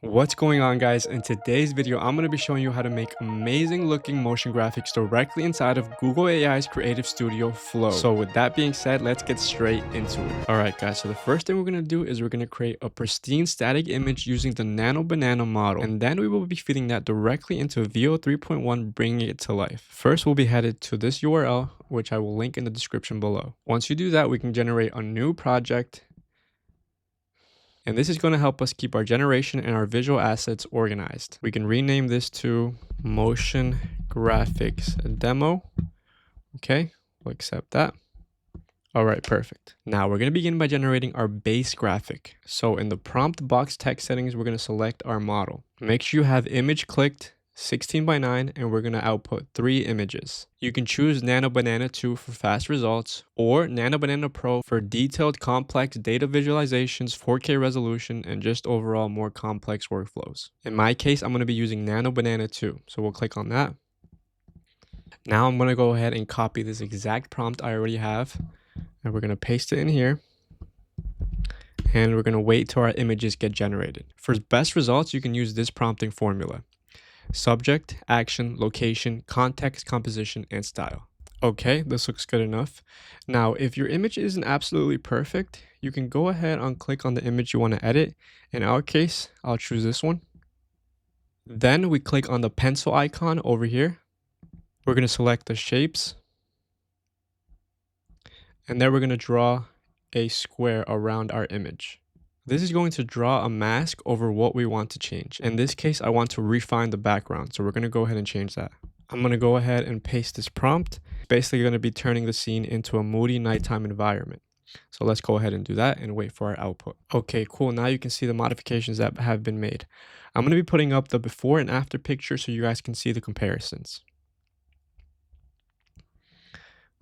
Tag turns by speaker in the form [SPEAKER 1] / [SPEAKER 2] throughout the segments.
[SPEAKER 1] What's going on, guys? In today's video, I'm going to be showing you how to make amazing looking motion graphics directly inside of Google AI's Creative Studio Flow. So with that being said, let's get straight into it. All right, guys, so the first thing we're going to do is we're going to create a pristine static image using the Nano Banana model, and then we will be feeding that directly into VO 3.1, bringing it to life. First, we'll be headed to this URL, which I will link in the description below. Once you do that, we can generate a new project. And this is going to help us keep our generation and our visual assets organized. We can rename this to Motion Graphics Demo. Okay, we'll accept that. All right, perfect. Now we're going to begin by generating our base graphic. So in the prompt box text settings, we're going to select our model. Make sure you have image clicked, 16:9, and we're going to output 3 images. You can choose Nano Banana 2 for fast results or Nano Banana Pro for detailed complex data visualizations, 4K resolution, and just overall more complex workflows. In my case, I'm going to be using Nano Banana 2, so we'll click on that. Now I'm going to go ahead and copy this exact prompt I already have, and we're going to paste it in here. And we're going to wait till our images get generated. For best results, you can use this prompting formula: subject, action, location, context, composition, and style. Okay, this looks good enough. Now, if your image isn't absolutely perfect, you can go ahead and click on the image you want to edit. In our case, I'll choose this one. Then we click on the pencil icon over here. We're going to select the shapes. And then we're going to draw a square around our image. This is going to draw a mask over what we want to change. In this case, I want to refine the background, so we're going to go ahead and change that. I'm going to go ahead and paste this prompt. Basically going to be turning the scene into a moody nighttime environment. So let's go ahead and do that and wait for our output. Okay, cool. Now you can see the modifications that have been made. I'm going to be putting up the before and after picture so you guys can see the comparisons.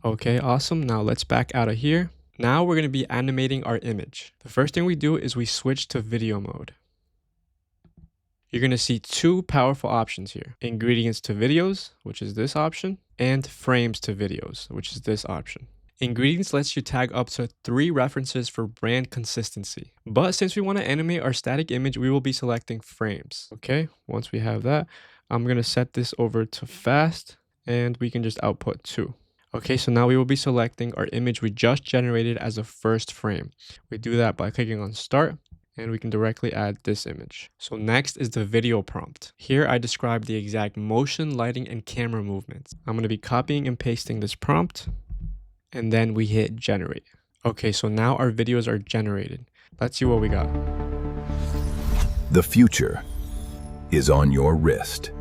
[SPEAKER 1] Okay, awesome. Now let's back out of here. Now we're going to be animating our image. The first thing we do is we switch to video mode. You're going to see 2 powerful options here: ingredients to videos, which is this option, and frames to videos, which is this option. Ingredients lets you tag up to 3 references for brand consistency. But since we want to animate our static image, we will be selecting frames. Okay, once we have that, I'm going to set this over to fast, and we can just output 2. Okay, so now we will be selecting our image we just generated as a first frame. We do that by clicking on start, and we can directly add this image. So next is the video prompt. Here I describe the exact motion, lighting, and camera movements. I'm going to be copying and pasting this prompt, and then we hit generate. Okay, so now our videos are generated. Let's see what we got.
[SPEAKER 2] The future is on your wrist.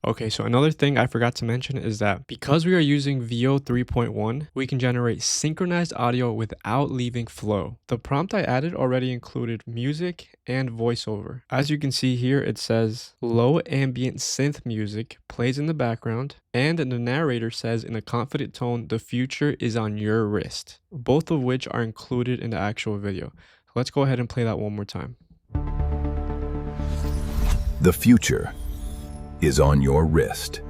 [SPEAKER 1] Okay, so another thing I forgot to mention is that because we are using VO 3.1, we can generate synchronized audio without leaving Flow. The prompt I added already included music and voiceover. As you can see here, it says low ambient synth music plays in the background, and the narrator says in a confident tone, "The future is on your wrist," both of which are included in the actual video. So let's go ahead and play that one more time.
[SPEAKER 2] The future is on your wrist.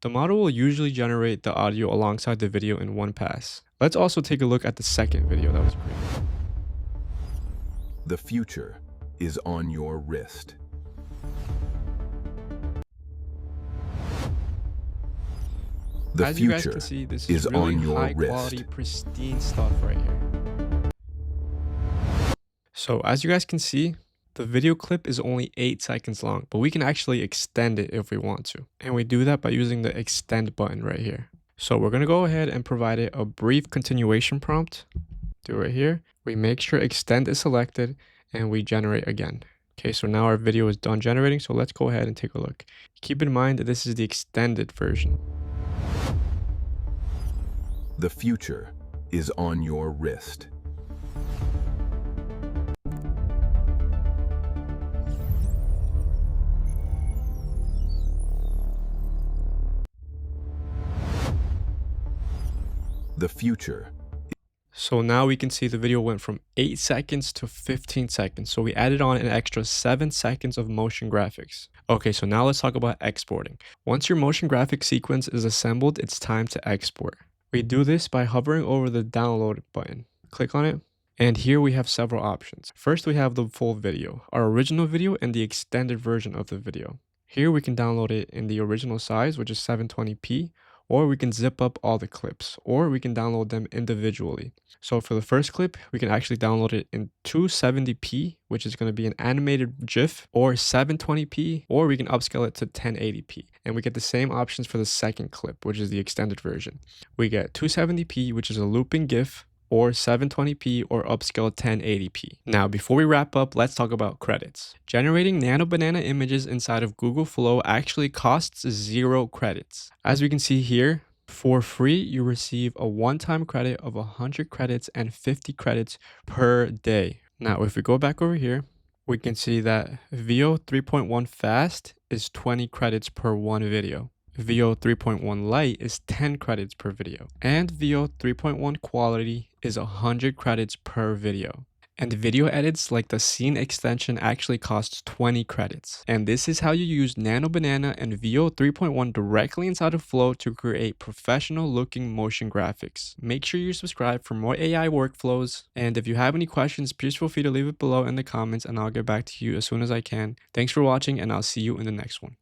[SPEAKER 1] The model will usually generate the audio alongside the video in one pass. Let's also take a look at the second video that was created.
[SPEAKER 2] The future is on your wrist. The
[SPEAKER 1] As you guys
[SPEAKER 2] future
[SPEAKER 1] can see, this
[SPEAKER 2] is
[SPEAKER 1] really
[SPEAKER 2] on your
[SPEAKER 1] high
[SPEAKER 2] wrist.
[SPEAKER 1] quality, pristine stuff right here. So as you guys can see, the video clip is only 8 seconds long, but we can actually extend it if we want to. And we do that by using the extend button right here. So we're going to go ahead and provide it a brief continuation prompt. Do it right here. We make sure extend is selected and we generate again. Okay, so now our video is done generating. So let's go ahead and take a look. Keep in mind that this is the extended version.
[SPEAKER 2] The future is on your wrist. The future.
[SPEAKER 1] So now we can see the video went from 8 seconds to 15 seconds. So we added on an extra 7 seconds of motion graphics. Okay, so now let's talk about exporting. Once your motion graphic sequence is assembled, it's time to export. We do this by hovering over the download button. Click on it. And here we have several options. First, we have the full video, our original video and the extended version of the video. Here we can download it in the original size, which is 720p, or we can zip up all the clips, or we can download them individually. So for the first clip, we can actually download it in 270p, which is going to be an animated GIF, or 720p, or we can upscale it to 1080p. And we get the same options for the second clip, which is the extended version. We get 270p, which is a looping GIF, or 720p or upscale 1080p. Now, before we wrap up, let's talk about credits. Generating Nano Banana images inside of Google Flow actually costs 0 credits. As we can see here, for free, you receive a one-time credit of 100 credits and 50 credits per day. Now, if we go back over here, we can see that VO 3.1 Fast is 20 credits per one video. VO 3.1 Lite is 10 credits per video, and VO 3.1 Quality is 100 credits per video. And video edits like the scene extension actually costs 20 credits. And this is how you use Nano Banana and VO 3.1 directly inside of Flow to create professional looking motion graphics. Make sure you subscribe for more AI workflows. And if you have any questions, please feel free to leave it below in the comments and I'll get back to you as soon as I can. Thanks for watching and I'll see you in the next one.